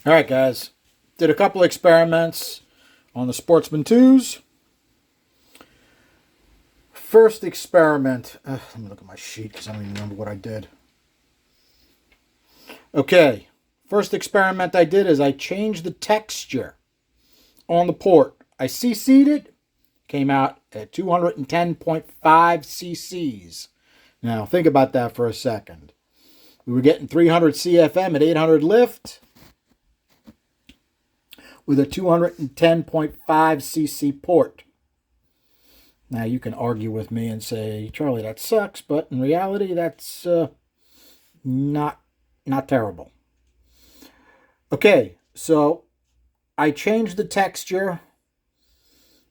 All right, guys. Did a couple experiments on the Sportsman 2's. First experiment. Let me look at my sheet because I don't even remember what I did. Okay. First experiment I did is I changed the texture on the port. I CC'd it. Came out at 210.5 cc's. Now, think about that for a second. We were getting 300 CFM at 800 lift with a 210.5 cc port. Now, you can argue with me and say, Charlie, that sucks, but in reality, that's not terrible. Okay, so I changed the texture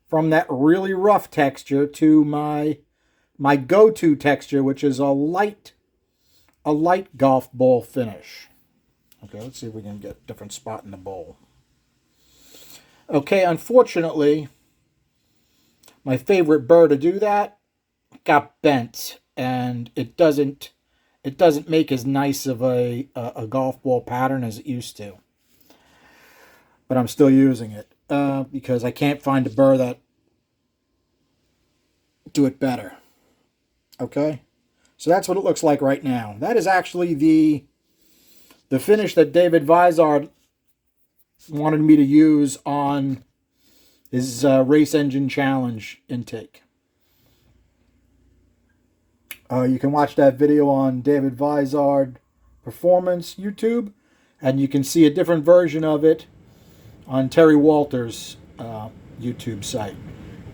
from that really rough texture to my go-to texture, which is a light golf ball finish. Okay, let's see if we can get a different spot in the bowl. Okay, unfortunately, my favorite burr to do that got bent, and it doesn't make as nice of a golf ball pattern as it used to. But I'm still using it because I can't find a burr that do it better. Okay, so that's what it looks like right now. That is actually the finish that David Vizard wanted me to use on his Race Engine Challenge intake. You can watch that video on David Vizard Performance YouTube, and you can see a different version of it on Terry Walters' YouTube site.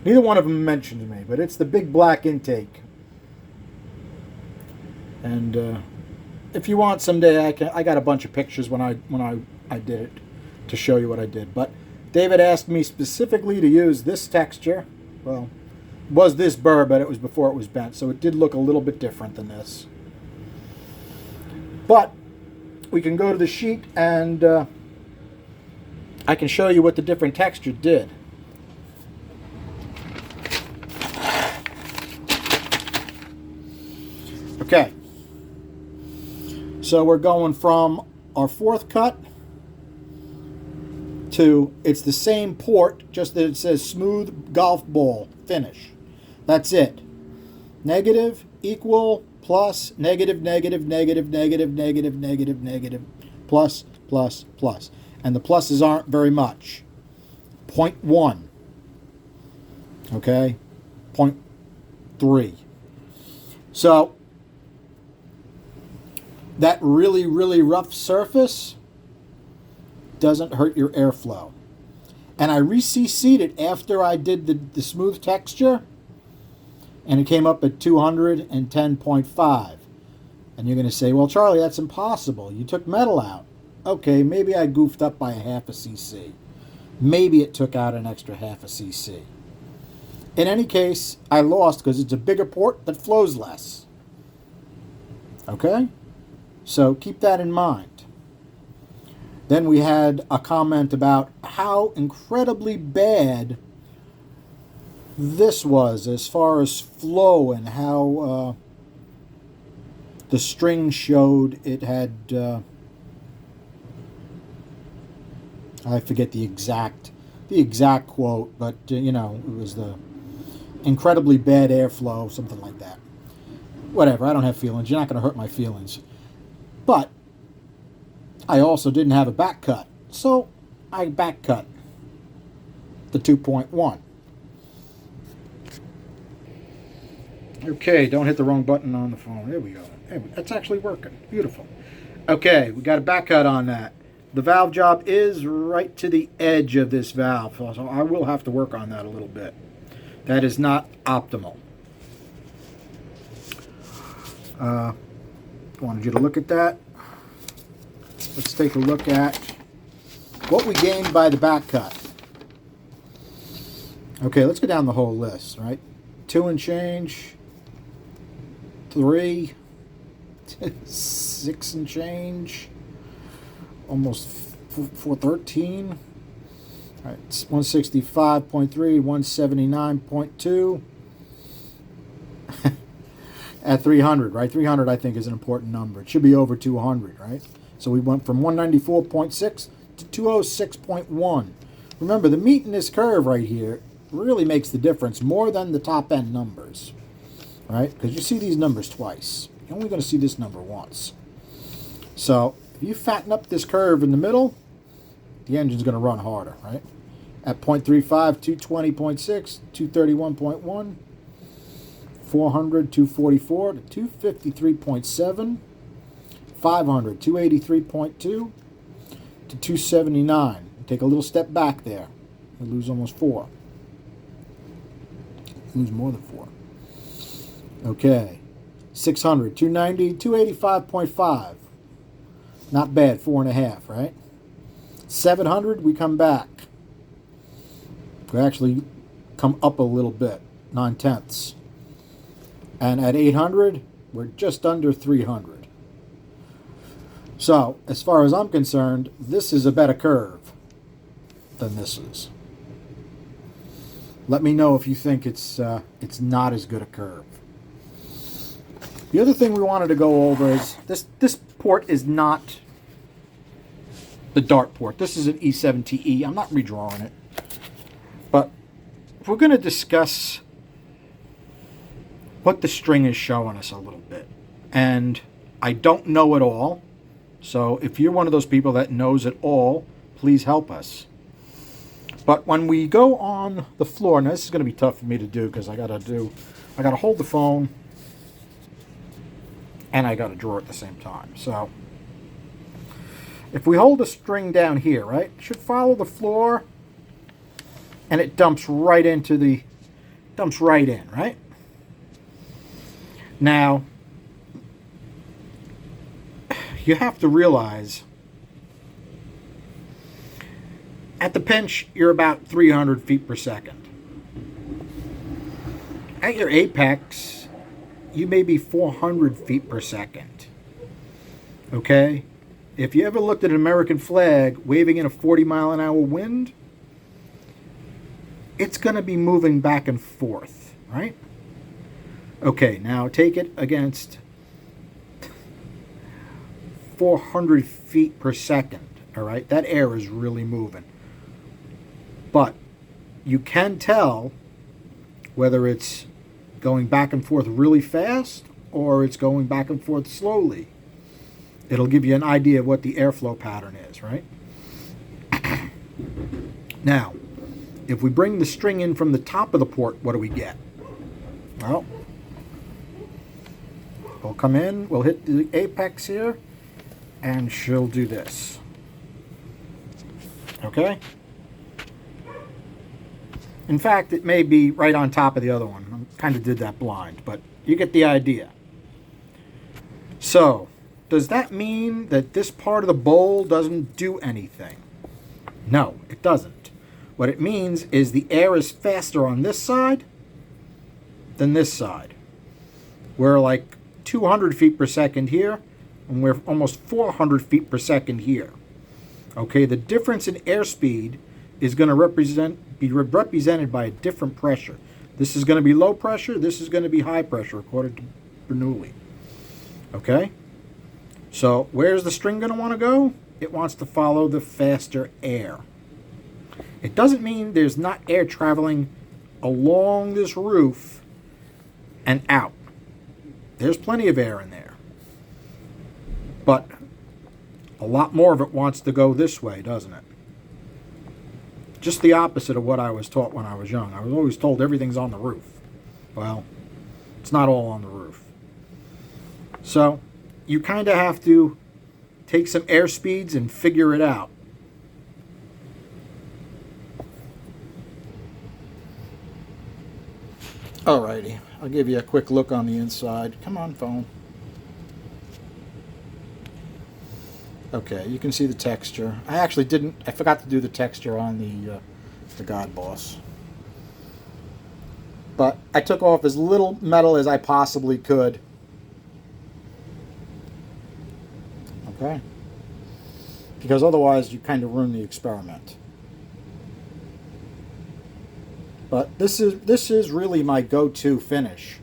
Neither one of them mentioned me, but it's the big black intake. And if you want someday, I got a bunch of pictures when I did it to show you what I did. But David asked me specifically to use this texture. Well, it was this burr, but it was before it was bent, so it did look a little bit different than this. But we can go to the sheet and I can show you what the different texture did. Okay. So we're going from our fourth cut to, it's the same port, just that it says smooth golf ball finish. That's it. Negative, equal, plus, negative, negative, negative, negative, negative, negative, negative, plus, plus, plus. And the pluses aren't very much. 0.1. Okay? 0.3. So, that really, really rough surface doesn't hurt your airflow. And I re-CC'd it after I did the smooth texture, and it came up at 210.5. And you're going to say, well, Charlie, that's impossible. You took metal out. Okay, maybe I goofed up by a half a cc. Maybe it took out an extra half a cc. In any case, I lost because it's a bigger port that flows less. Okay? So keep that in mind. Then we had a comment about how incredibly bad this was as far as flow and how the string showed it had, I forget the exact quote, but it was the incredibly bad airflow, something like that. Whatever, I don't have feelings. You're not going to hurt my feelings. But I also didn't have a back cut, so I back cut the 2.1. Okay, don't hit the wrong button on the phone. There we go. That's actually working. Beautiful. Okay, we got a back cut on that. The valve job is right to the edge of this valve, so I will have to work on that a little bit. That is not optimal. Wanted you to look at that. Let's take a look at what we gained by the back cut. Okay, let's go down the whole list, right? 2 and change, 3, 6 and change, almost 413. All right, it's 165.3, 179.2. At 300, right? 300, I think, is an important number. It should be over 200, right? So we went from 194.6 to 206.1. Remember, the meat in this curve right here really makes the difference more than the top end numbers, right? Because you see these numbers twice. You're only going to see this number once. So if you fatten up this curve in the middle, the engine's going to run harder, right? At 0.35, 220.6, 231.1, 400, 244, to 253.7, 500, 283.2, to 279. Take a little step back there. You lose almost 4. Lose more than 4. Okay. 600, 290, 285.5. Not bad, 4.5, right? 700, we come back. We actually come up a little bit, 9/10. And at 800, we're just under 300. So, as far as I'm concerned, this is a better curve than this is. Let me know if you think it's not as good a curve. The other thing we wanted to go over is this port is not the dart port. This is an E7TE. I'm not redrawing it. But if we're going to discuss what the string is showing us a little bit, and I don't know it all, so if you're one of those people that knows it all, please help us. But when we go on the floor, now this is going to be tough for me to do because I got to hold the phone and I got to draw at the same time. So if we hold the string down here, right, it should follow the floor and it dumps right in, right? Now, you have to realize at the pinch, you're about 300 feet per second. At your apex, you may be 400 feet per second. Okay? If you ever looked at an American flag waving in a 40-mile-an-hour wind, it's going to be moving back and forth, right? Okay, now take it against 400 feet per second, all right? That air is really moving. But you can tell whether it's going back and forth really fast or it's going back and forth slowly. It'll give you an idea of what the airflow pattern is, right? Now, if we bring the string in from the top of the port, what do we get? Well, we'll come in, we'll hit the apex here, and she'll do this. Okay? In fact, it may be right on top of the other one. I kind of did that blind, but you get the idea. So, does that mean that this part of the bowl doesn't do anything? No, it doesn't. What it means is the air is faster on this side than this side. We're like 200 feet per second here, and we're almost 400 feet per second here. Okay, the difference in airspeed is going to be represented by a different pressure. This is going to be low pressure. This is going to be high pressure, according to Bernoulli. Okay? So where's the string going to want to go? It wants to follow the faster air. It doesn't mean there's not air traveling along this roof and out. There's plenty of air in there. But a lot more of it wants to go this way, doesn't it? Just the opposite of what I was taught when I was young. I was always told everything's on the roof. Well, it's not all on the roof. So you kind of have to take some air speeds and figure it out. Alrighty, I'll give you a quick look on the inside. Come on, phone. Okay, you can see the texture. I forgot to do the texture on the God Boss. But I took off as little metal as I possibly could. Okay? Because otherwise you kind of ruin the experiment. But this is really my go-to finish.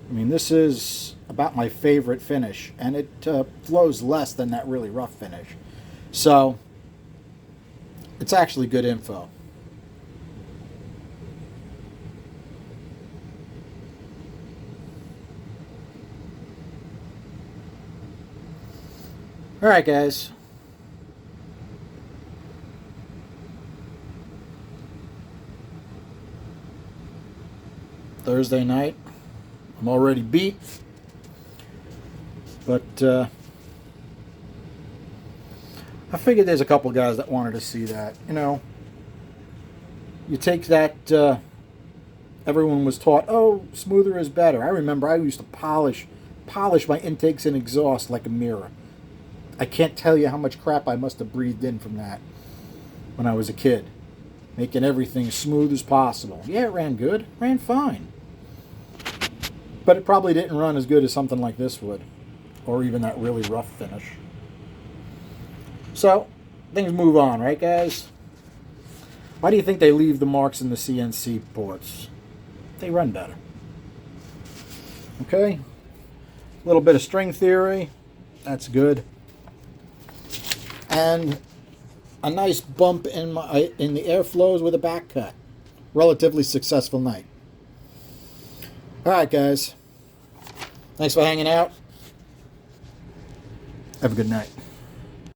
I mean, this is about my favorite finish, and it flows less than that really rough finish. So It's actually good info. All right, guys. Thursday night. I'm already beat. But I figured there's a couple guys that wanted to see that. You know, you take that, everyone was taught, oh, smoother is better. I remember I used to polish my intakes and exhaust like a mirror. I can't tell you how much crap I must have breathed in from that when I was a kid. Making everything as smooth as possible. Yeah, it ran good. Ran fine. But it probably didn't run as good as something like this would. Or even that really rough finish. So, things move on, right, guys? Why do you think they leave the marks in the CNC ports? They run better. Okay? A little bit of string theory. That's good. And a nice bump in the airflows with a back cut. Relatively successful night. All right, guys. Thanks for hanging out. Have a good night.